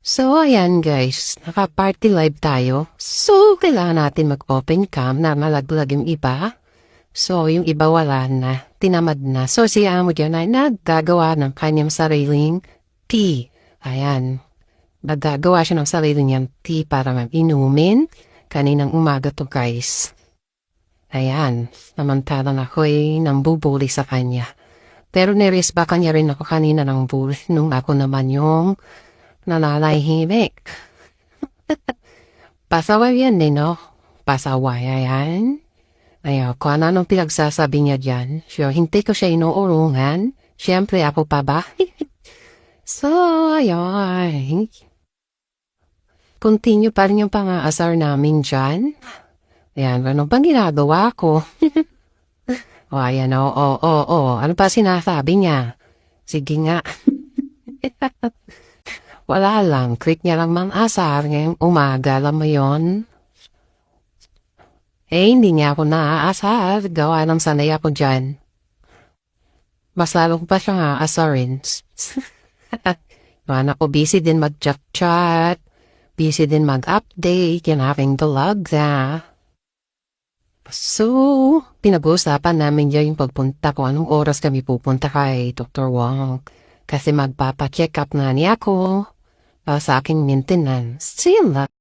So, ayan guys, naka-party live tayo. So, kailangan natin mag-open cam na malaglag yung iba. So, yung iba wala na, tinamad na. So, si Amo dyan ay naggagawa ng kanyang sariling tea. Ayan, naggagawa siya ng sariling niyang tea para inumin. Kaninang umaga to guys. Ayan, samantalang ako'y nambubuli sa kanya. Pero niresbakan niya rin ako kanina ng bully nung ako naman yung nananahimik. Pasaway yan eh, no? Pasaway, ayan. Ayaw, kung anong pinagsasabi niya dyan. So, hindi ko siya inuurungan. Siyempre, ako pa ba? So, ayun. Continue pa rin yung pang-aasar namin dyan. Ayan, ano bang ginagawa ko? O, ayan, o. Ano pa sinasabi niya? Sige nga. Wala lang, click niya lang mang-asar ngayong umaga, alam mo yun? Hindi niya ako naaasar, gawa ng sanay ako dyan. Mas lalo ko pa siya aasarin. Man ako busy din mag-chat-chat, busy din mag-update, yan aking vlog na. So, pinag-uusapan namin dyan yung pagpunta ko, anong oras kami pupunta kay Dr. Wong. Kasi magpapa-check up na niya ako. Sa aking maintenance. Sila.